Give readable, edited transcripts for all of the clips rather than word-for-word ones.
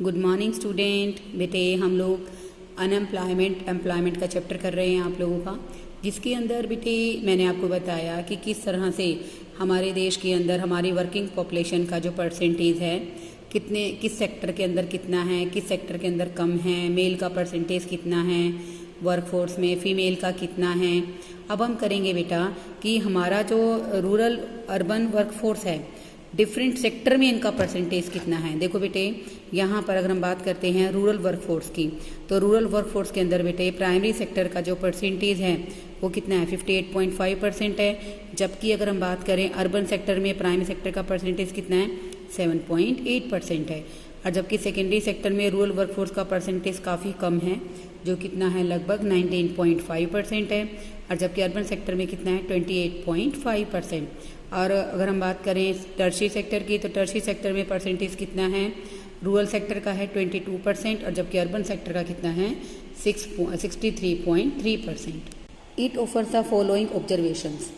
Good morning student. बेटे हम लोग एम्प्लॉयमेंट का चैप्टर कर रहे हैं आप लोगों का, जिसके अंदर बेटे मैंने आपको बताया कि किस तरह से हमारे देश के अंदर हमारी वर्किंग पॉपुलेशन का जो परसेंटेज है किस सेक्टर के अंदर कितना है, किस सेक्टर के अंदर कम है, मेल का परसेंटेज कितना है, वर्कफोर्स में फीमेल का कितना है। अब हम करेंगे बेटा कि हमारा जो रूरल अर्बन वर्कफोर्स है डिफरेंट सेक्टर में इनका परसेंटेज कितना है। देखो बेटे यहाँ पर अगर हम बात करते हैं रूरल वर्कफोर्स की, तो रूरल वर्कफोर्स के अंदर बेटे प्राइमरी सेक्टर का जो परसेंटेज है वो कितना है 58.5% है। जबकि अगर हम बात करें अर्बन सेक्टर में प्राइमरी सेक्टर का परसेंटेज कितना है 7.8% है। और जबकि सेकेंडरी सेक्टर में रूरल वर्कफोर्स का परसेंटेज काफ़ी कम है, जो कितना है लगभग 19.5% है। और जबकि अर्बन सेक्टर में कितना है 28.5%। और अगर हम बात करें टर्शियरी सेक्टर की, तो टर्शियरी सेक्टर में परसेंटेज कितना है, रूरल सेक्टर का है 22% और जबकि अर्बन सेक्टर का कितना है 63.3%। It offers the following observations.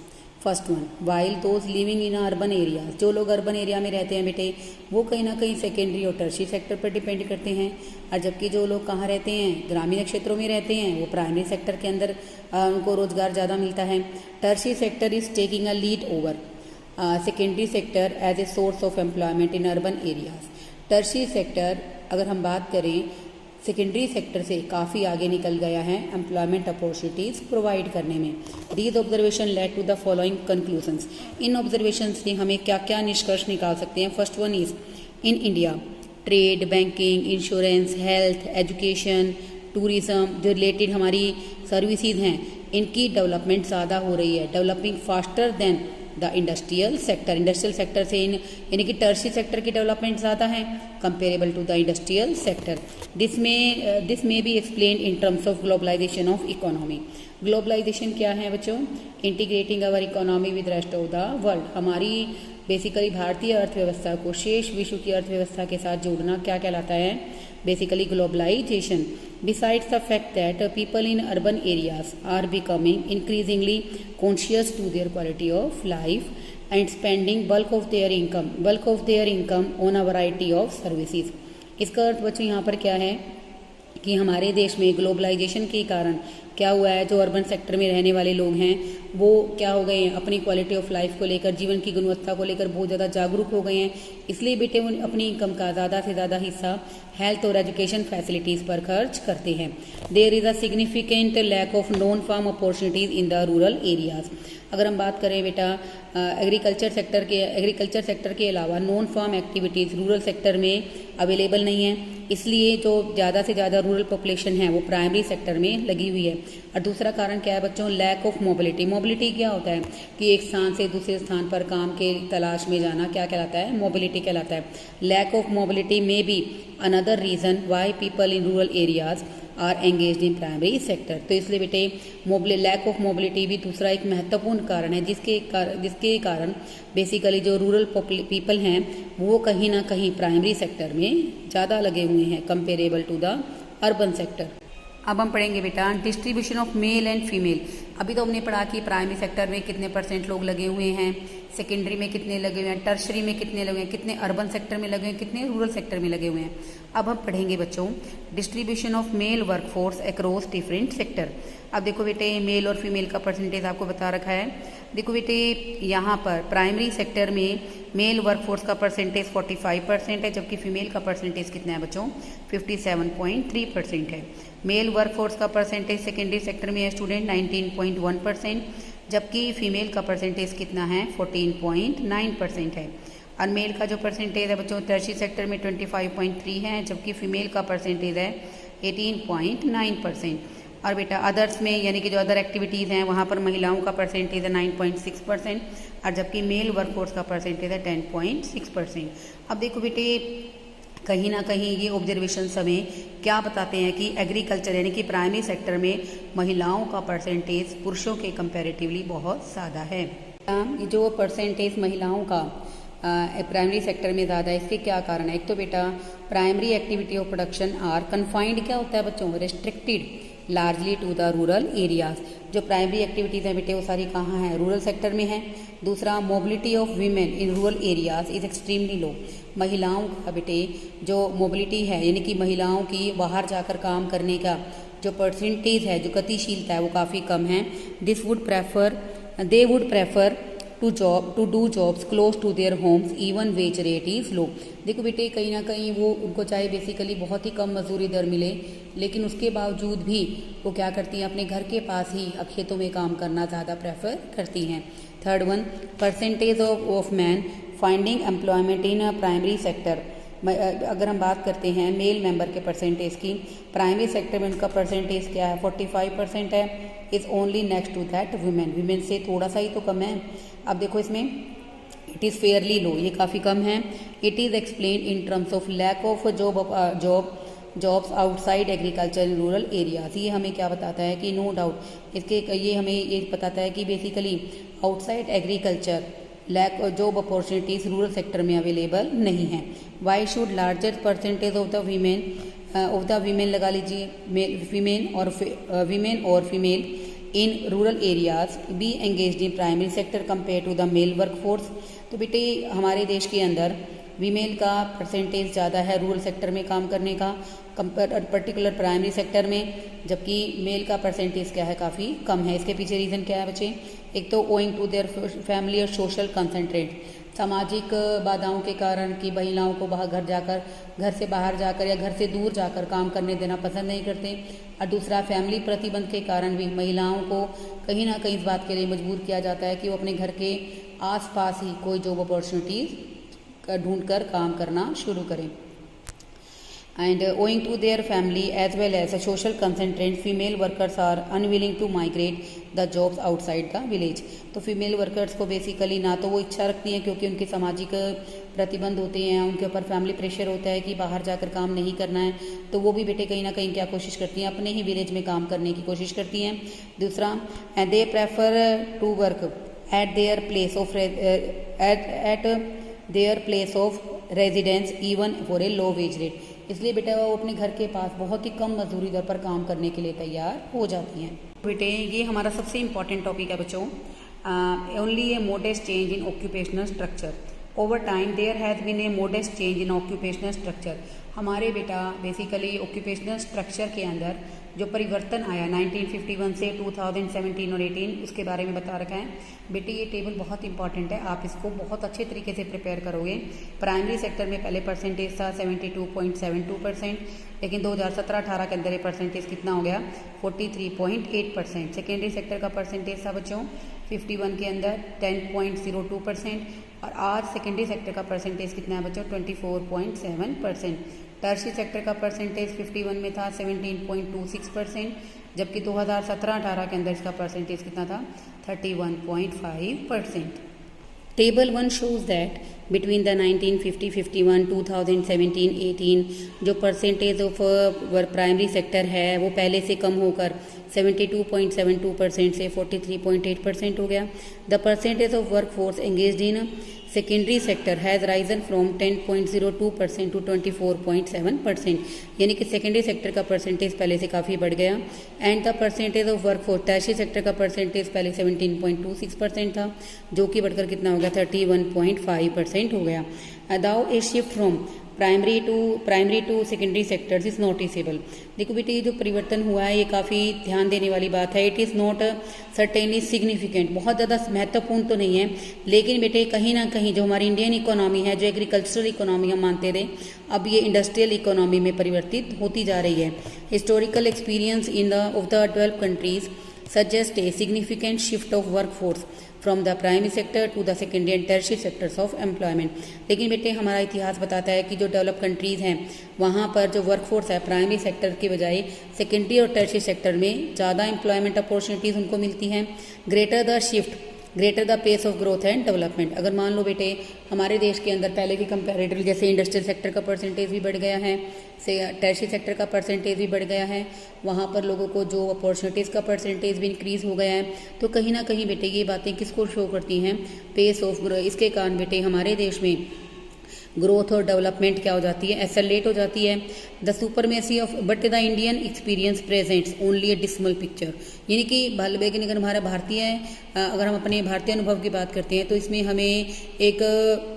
First one, while those living in urban area, जो लोग अर्बन एरिया में रहते हैं बेटे वो कहीं ना कहीं सेकेंडरी और टर्शियरी सेक्टर पर डिपेंड करते हैं। और जबकि जो लोग कहाँ रहते हैं, ग्रामीण क्षेत्रों में रहते हैं, वो प्राइमरी सेक्टर के अंदर उनको रोजगार ज़्यादा मिलता है। Tertiary sector is taking a lead over secondary sector as a source of employment in urban areas. Tertiary sector अगर हम बात करें सेकेंडरी सेक्टर से काफ़ी आगे निकल गया है एम्प्लॉयमेंट अपॉर्चुनिटीज़ प्रोवाइड करने में। These observation led to the following conclusions. इन ऑब्जर्वेशन से हमें क्या क्या निष्कर्ष निकाल सकते हैं। First one is in India trade, banking, insurance, health, education, tourism, जो रिलेटेड हमारी सर्विसेज हैं इनकी डेवलपमेंट ज़्यादा हो रही है, developing faster than the industrial sector. Industrial sector से यानी कि टर्शियरी सेक्टर की डेवलपमेंट ज़्यादा है comparable to the industrial sector. This may be explain in terms of globalization of economy. Globalization क्या है बच्चों, integrating our economy with rest of the world. हमारी बेसिकली भारतीय अर्थव्यवस्था को शेष विश्व की अर्थव्यवस्था के साथ जोड़ना क्या कहलाता है, basically globalization. Besides the fact that people in urban areas are becoming increasingly conscious to their quality of life and spending bulk of their income on a variety of services। इसका अर्थ बच्चों यहाँ पर क्या है कि हमारे देश में ग्लोबलाइजेशन के कारण क्या हुआ है, जो अर्बन सेक्टर में रहने वाले लोग हैं वो क्या हो गए हैं, अपनी क्वालिटी ऑफ लाइफ को लेकर, जीवन की गुणवत्ता को लेकर बहुत ज़्यादा जागरूक हो गए हैं। इसलिए बेटे वो अपनी इनकम का ज़्यादा से ज़्यादा हिस्सा हेल्थ और एजुकेशन फैसिलिटीज़ पर खर्च करते हैं। There is a significant lack of non farm opportunities in the rural areas. अगर हम बात करें बेटा एग्रीकल्चर सेक्टर के अलावा non farm activities rural sector में अवेलेबल नहीं है, इसलिए जो ज़्यादा से ज़्यादा रूरल पॉपुलेशन है वो प्राइमरी सेक्टर में लगी हुई है। और दूसरा कारण क्या है बच्चों, लैक ऑफ मोबिलिटी। मोबिलिटी क्या होता है कि एक स्थान से दूसरे स्थान पर काम के तलाश में जाना क्या कहलाता है, मोबिलिटी कहलाता है। Lack of mobility may be another reason why people in rural areas are engaged in primary sector. तो इसलिए बेटे लैक ऑफ मोबिलिटी भी दूसरा एक महत्वपूर्ण कारण है जिसके कारण बेसिकली जो रूरल पीपल हैं वो कहीं ना कहीं प्राइमरी सेक्टर में ज़्यादा लगे हुए हैं comparable to the urban sector. अब हम पढ़ेंगे बेटा distribution of male and female. अभी तो हमने पढ़ा कि प्राइमरी सेक्टर में कितने % लोग लगे हुए हैं, सेकेंडरी में कितने लगे हुए हैं, टर्शरी में कितने लगे हैं, कितने अर्बन सेक्टर में लगे हुए हैं, कितने रूरल सेक्टर में लगे हुए हैं। अब हम पढ़ेंगे बच्चों distribution of mail workforce across different sector. अब देखो बेटे मेल और फीमेल का परसेंटेज आपको बता रखा है। देखो बेटे यहाँ पर प्राइमरी सेक्टर में मेल वर्कफोर्स का परसेंटेज 45% है, जबकि फीमेल का परसेंटेज कितना है बच्चों 57.3% है। मेल वर्कफोर्स का परसेंटेज सेकेंडरी सेक्टर में है स्टूडेंट 19.1%, जबकि फीमेल का परसेंटेज कितना है 14.9% है। और मेल का जो परसेंटेज है बच्चों टर्शियरी सेक्टर में 25.3 है, जबकि फीमेल का परसेंटेज है 18.9%। और बेटा अदर्स में यानी कि जो अदर एक्टिविटीज़ हैं वहाँ पर महिलाओं का परसेंटेज है 9.6% और जबकि मेल वर्कफोर्स का परसेंटेज है 10.6%। अब देखो बेटे कहीं ना कहीं ये ऑब्जर्वेशन हमें क्या बताते हैं कि एग्रीकल्चर यानी कि प्राइमरी सेक्टर में महिलाओं का परसेंटेज पुरुषों के कंपैरेटिवली बहुत ज़्यादा है। ये जो परसेंटेज महिलाओं का प्राइमरी सेक्टर में ज़्यादा है, इसके क्या कारण है। एक तो बेटा primary activity of production are confined क्या होता है बच्चों, restricted largely to the rural areas. जो प्राइमरी एक्टिविटीज़ हैं बेटे वो सारी कहाँ हैं, रूरल सेक्टर में हैं। दूसरा, mobility of women in rural areas is extremely low. महिलाओं का बेटे जो मोबिलिटी है यानी कि महिलाओं की बाहर जाकर काम करने का जो परसेंटेज है, जो गतिशीलता है वो काफ़ी कम है। They would prefer to do jobs close to their homes even wage rate is low. देखो बेटे कहीं ना कहीं वो उनको चाहे बेसिकली बहुत ही कम मजदूरी दर मिले, लेकिन उसके बावजूद भी वो क्या करती हैं, अपने घर के पास ही अब खेतों में काम करना ज़्यादा प्रेफर करती हैं। Third one, percentage of man finding employment in primary sector. अगर हम बात करते हैं मेल मेंबर के परसेंटेज की, प्राइमरी सेक्टर में उनका परसेंटेज क्या है, 45% है। Is only next to that women से थोड़ा सा ही तो कम है। अब देखो इसमें इट इज़ फेयरली लो, ये काफ़ी कम है। It is explain in terms of lack of jobs outside agriculture in rural areas. ये हमें क्या बताता है कि नो डाउट इसके ये हमें ये बताता है कि basically outside agriculture lack job opportunities rural sector में अवेलेबल नहीं है। Why should larger percentage of the women लगा लीजिए, वीमेन और female in rural areas be engaged in primary sector compare to the male workforce. तो बेटे हमारे देश के अंदर वीमेल का परसेंटेज ज़्यादा है रूरल सेक्टर में काम करने का पर्टिकुलर प्राइमरी सेक्टर में, जबकि मेल का परसेंटेज क्या है, काफ़ी कम है। इसके पीछे रीज़न क्या है बच्चे, एक तो ओइंग टू देयर फैमिली और सोशल कंसंट्रेट, सामाजिक बाधाओं के कारण कि महिलाओं को घर से बाहर जाकर या घर से दूर जाकर काम करने देना पसंद नहीं करते। और दूसरा, फैमिली प्रतिबंध के कारण भी महिलाओं को कहीं ना कहीं इस बात के लिए मजबूर किया जाता है कि वो अपने घर के आसपास ही कोई जॉब अपॉर्चुनिटीज़ ढूंढकर काम करना शुरू करें। And owing to their family as well as a social constraint, female workers are unwilling to migrate the jobs outside the village। तो फीमेल वर्कर्स को बेसिकली ना तो वो इच्छा रखती हैं क्योंकि उनके सामाजिक प्रतिबंध होते हैं, उनके ऊपर फैमिली प्रेशर होता है कि बाहर जाकर काम नहीं करना है, तो वो भी बेटे कहीं ना कहीं क्या कोशिश करती हैं, अपने ही विलेज में काम करने की कोशिश करती हैं। दूसरा, they prefer to work at their place of residence even for a low wage rate. इसलिए बेटा वो अपने घर के पास बहुत ही कम मजदूरी दर पर काम करने के लिए तैयार हो जाती हैं। बेटे ये हमारा सबसे इम्पॉर्टेंट टॉपिक है बच्चों, only a modest change in occupational structure. Over time there has been a modest change in occupational structure. हमारे बेटा बेसिकली ऑक्यूपेशनल स्ट्रक्चर के अंदर जो परिवर्तन आया 1951 से 2017 और 18, उसके बारे में बता रखा है। बेटे ये टेबल बहुत इंपॉर्टेंट है, आप इसको बहुत अच्छे तरीके से प्रिपेयर करोगे। प्राइमरी सेक्टर में पहले परसेंटेज था 72.72%, लेकिन 2017-18 के अंदर ये परसेंटेज कितना हो गया, 43.8%। सेकेंडरी सेक्टर का परसेंटेज था बच्चों 51 के अंदर 10.02%, और आज सेकेंडरी सेक्टर का परसेंटेज कितना है बच्चों, 24.7%। टर्शियरी सेक्टर का परसेंटेज 51 में था 17.26%, जबकि 2017-18 के अंदर इसका परसेंटेज कितना था, 31.5%। Table 1 shows that between the 1950, 51, 2017, 18 जो परसेंटेज ऑफ प्राइमरी सेक्टर है वो पहले से कम होकर 72.72% से 43.8% हो गया। The percentage of work force engaged in secondary sector has risen from 10.02% to 24.7%, यानी कि सेकेंडरी सेक्टर का परसेंटेज पहले से काफ़ी बढ़ गया। And the percentage of workforce, tertiary sector का परसेंटेज पहले 17.26% था, जो कि बढ़कर कितना हो गया, 31.5% हो गया। अदाउ a shift from primary to secondary sectors is noticeable. देखो बेटे ये जो परिवर्तन हुआ है ये काफ़ी ध्यान देने वाली बात है। It is not certainly significant, बहुत ज़्यादा महत्वपूर्ण तो नहीं है, लेकिन बेटे कहीं ना कहीं जो हमारी इंडियन इकोनॉमी है, जो एग्रीकल्चरल इकोनॉमी हम मानते थे, अब ये इंडस्ट्रियल इकोनॉमी में परिवर्तित होती जा रही है। Historical experience of the developed countries suggest a significant shift of work force from the primary sector to the secondary and tertiary sectors of employment. लेकिन बेटे हमारा इतिहास बताता है कि जो डेवलप कंट्रीज़ हैं वहाँ पर जो वर्कफोर्स है प्राइमरी सेक्टर के बजाय सेकेंडरी और टर्शियरी सेक्टर में ज़्यादा एम्प्लॉयमेंट अपॉर्चुनिटीज़ उनको मिलती हैं। Greater the pace of growth and development. अगर मान लो बेटे हमारे देश के अंदर पहले की कंपैरेटिवली जैसे इंडस्ट्रियल सेक्टर का परसेंटेज भी बढ़ गया है, टर्शियरी सेक्टर का परसेंटेज भी बढ़ गया है, वहाँ पर लोगों को जो अपॉर्चुनिटीज़ का परसेंटेज भी इंक्रीज़ हो गया है, तो कहीं ना कहीं बेटे ये बातें किसको शो करती हैं, पेस ऑफ ग्रोथ। इसके कारण बेटे हमारे देश में ग्रोथ और डेवलपमेंट क्या हो जाती है, एक्सेलरेट हो जाती है। The supremacy of but the Indian experience presents only A dismal picture, यानी कि लेकिन अगर हमारा भारतीय अगर हम अपने भारतीय अनुभव की बात करते हैं तो इसमें हमें एक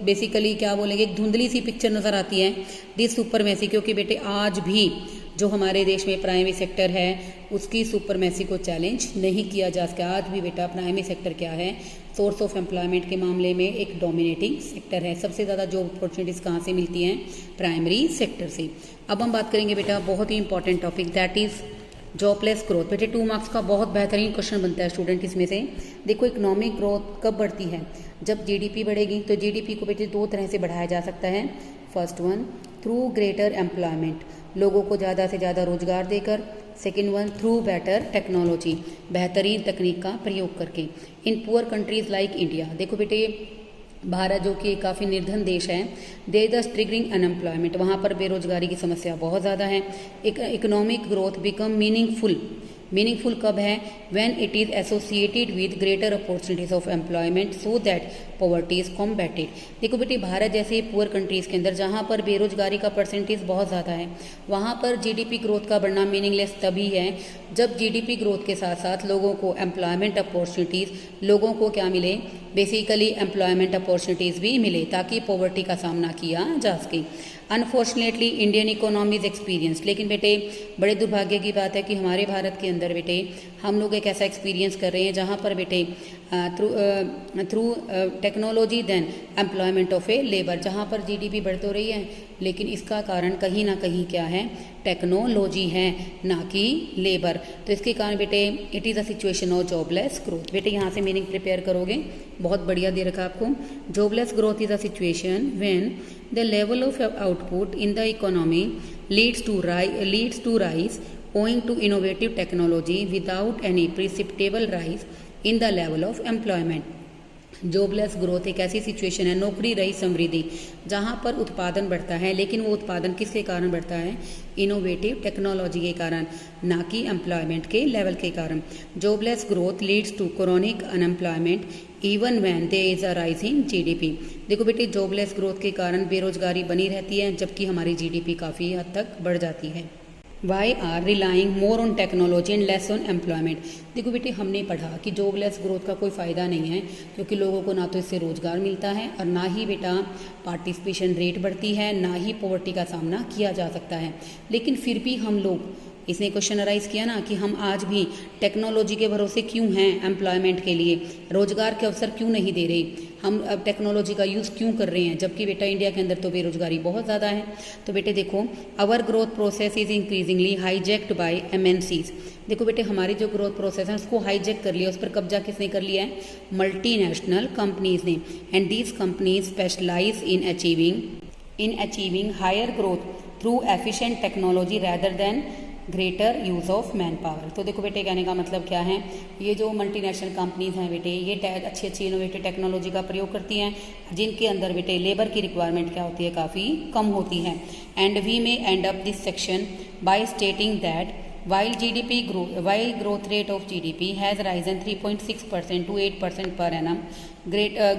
बेसिकली क्या बोलेंगे, एक धुंधली सी पिक्चर नज़र आती है दिस सुपरमेसी, क्योंकि बेटे आज भी जो हमारे देश में प्राइमरी सेक्टर है उसकी सुपरमेसी को चैलेंज नहीं किया जा सका। आज भी बेटा प्राइमरी सेक्टर क्या है, सोर्स ऑफ एम्प्लॉयमेंट के मामले में एक डोमिनेटिंग सेक्टर है। सबसे ज़्यादा जॉब अपॉर्चुनिटीज़ कहाँ से मिलती हैं, प्राइमरी सेक्टर से। अब हम बात करेंगे बेटा बहुत ही important topic, that is jobless growth. बेटे 2 मार्क्स का बहुत बेहतरीन क्वेश्चन बनता है स्टूडेंट इसमें से। देखो इकोनॉमिक ग्रोथ कब बढ़ती है, जब जीडीपी बढ़ेगी। तो जीडीपी को बेटे 2 तरह से बढ़ाया जा सकता है। First one through greater employment, लोगों को ज़्यादा से ज़्यादा रोजगार देकर। Second one through better technology, बेहतरीन तकनीक का प्रयोग करके। In poor countries like India, देखो बेटे भारत जो कि काफ़ी निर्धन देश है, देयर द स्ट्रिगरिंग अनएम्प्लॉयमेंट, वहाँ पर बेरोजगारी की समस्या बहुत ज़्यादा है। इकोनॉमिक ग्रोथ बिकम मीनिंगफुल कब है, when it is associated with greater opportunities of employment so that poverty is combated. देखो बेटे भारत जैसे पुअर कंट्रीज़ के अंदर जहाँ पर बेरोजगारी का परसेंटेज बहुत ज़्यादा है, वहाँ पर जीडीपी ग्रोथ का बढ़ना मीनिंगलेस तभी है जब जीडीपी ग्रोथ के साथ साथ लोगों को एम्प्लॉयमेंट अपॉर्चुनिटीज़, लोगों को क्या मिले, बेसिकली एम्प्लॉयमेंट अपॉर्चुनिटीज़ भी मिले ताकि पॉवर्टी का सामना किया जा सके। Unfortunately Indian economy is experience, लेकिन बेटे बड़े दुर्भाग्य की बात है कि हमारे भारत के अंदर बेटे हम लोग एक ऐसा एक्सपीरियंस कर रहे हैं जहाँ पर बेटे through technology than employment of a labour, जहाँ पर जीडीपी बढ़ तो रही है लेकिन इसका कारण कहीं ना कहीं क्या है, टेक्नोलॉजी है, ना कि लेबर। तो इसके कारण बेटे it is a situation of jobless growth. बेटे यहाँ से मीनिंग प्रिपेयर करोगे, बहुत बढ़िया दे रखा आपको। Jobless growth is a situation when the level of output in the economy leads to rise owing to innovative technology without any perceptible rise in the level of employment। Jobless growth एक ऐसी situation है, नौकरी रही समृद्धि, जहाँ पर उत्पादन बढ़ता है लेकिन वो उत्पादन किसके कारण बढ़ता है, इनोवेटिव टेक्नोलॉजी के कारण, ना कि एम्प्लॉयमेंट के लेवल के कारण। Jobless growth leads to chronic unemployment even when there is a rise in GDP. देखो बेटे जॉबलेस ग्रोथ के कारण बेरोजगारी बनी रहती है जबकि हमारी जीडीपी काफ़ी हद तक बढ़ जाती है। Why are relying more on technology and less on employment. देखो बेटे हमने पढ़ा कि जॉबलेस ग्रोथ का कोई फ़ायदा नहीं है क्योंकि लोगों को ना तो इससे रोज़गार मिलता है और ना ही बेटा पार्टिसिपेशन रेट बढ़ती है, ना ही पॉवर्टी का सामना किया जा सकता है। लेकिन फिर भी हम लोग, इसने क्वेश्चन अराइज किया ना कि हम आज भी टेक्नोलॉजी के भरोसे क्यों हैं, एम्प्लॉयमेंट के लिए रोजगार के अवसर क्यों नहीं दे रहे, हम अब टेक्नोलॉजी का यूज़ क्यों कर रहे हैं, जबकि बेटा इंडिया के अंदर तो बेरोजगारी बहुत ज़्यादा है। तो बेटे देखो our growth process is increasingly hijacked by MNCs. देखो बेटे हमारी जो ग्रोथ प्रोसेस है उसको हाईजैक कर लिया, उस पर कब्जा किसने कर लिया है, मल्टीनेशनल कंपनीज ने। And these companies specialize in achieving higher growth through efficient technology rather than greater use of man power. तो देखो बेटे कहने का मतलब क्या है, ये जो मल्टीनेशनल कंपनीज हैं बेटे ये अच्छी इनोवेटिव टेक्नोलॉजी का प्रयोग करती हैं जिनके अंदर बेटे लेबर की रिक्वायरमेंट क्या होती है, काफ़ी कम होती है। And we may end up this section by stating that while growth rate of GDP has risen 3.6% to 8% per annum,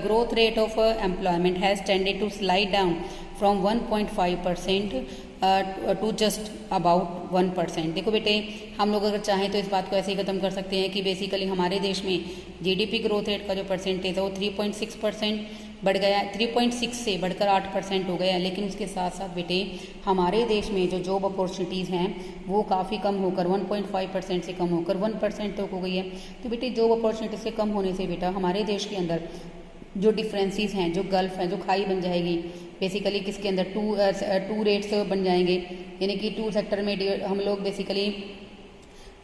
growth rate of employment has tended to slide down from 1.5% to just about 1%। देखो बेटे हम लोग अगर चाहें तो इस बात को ऐसे ही ख़त्म कर सकते हैं कि बेसिकली हमारे देश में जीडीपी ग्रोथ रेट का जो परसेंटेज है वो 3.6% बढ़ गया, 3.6 से बढ़कर 8% हो गया। लेकिन उसके साथ साथ बेटे हमारे देश में जो जॉब अपॉर्चुनिटीज़ हैं वो काफ़ी कम होकर 1.5% से कम होकर 1% तक हो गई है। तो बेटे जॉब अपॉर्चुनिटी से कम होने से बेटा हमारे देश के अंदर जो डिफरेंसेस हैं, जो गल्फ है, जो खाई बन जाएगी बेसिकली किसके अंदर, टू रेट्स बन जाएंगे, यानी कि 2 सेक्टर में हम लोग बेसिकली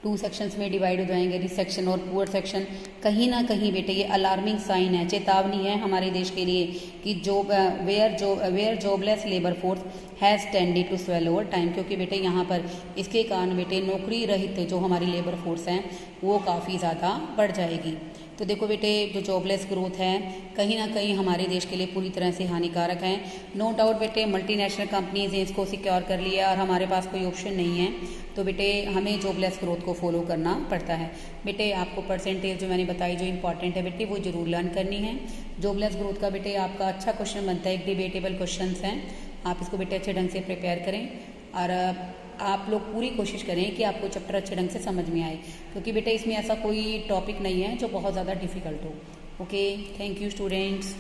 2 सेक्शंस में डिवाइड हो जाएंगे, रिच सेक्शन और पुअर सेक्शन। कहीं ना कहीं बेटे ये अलार्मिंग साइन है, चेतावनी है हमारे देश के लिए कि where jobless labour force has tended to swell over time, क्योंकि बेटे यहाँ पर इसके कारण बेटे नौकरी रहित जो हमारी लेबर फोर्स हैं वो काफ़ी ज़्यादा बढ़ जाएगी। तो देखो बेटे, जो जॉबलेस ग्रोथ है कहीं ना कहीं हमारे देश के लिए पूरी तरह से हानिकारक है। नो डाउट बेटे, मल्टीनेशनल कंपनीज ने इसको सिक्योर कर लिया और हमारे पास कोई ऑप्शन नहीं है, तो बेटे हमें जॉबलेस ग्रोथ को फॉलो करना पड़ता है। बेटे आपको परसेंटेज जो मैंने बताई जो इंपॉर्टेंट है बेटे, वो जरूर लर्न करनी है। जॉबलेस ग्रोथ का बेटे आपका अच्छा क्वेश्चन बनता है, एक डिबेटेबल क्वेश्चन हैं, आप इसको बेटे अच्छे ढंग से प्रिपेयर करें और आप लोग पूरी कोशिश करें कि आपको चैप्टर अच्छे ढंग से समझ में आए, क्योंकि बेटा इसमें ऐसा कोई टॉपिक नहीं है जो बहुत ज़्यादा डिफिकल्ट हो। Okay, thank you students.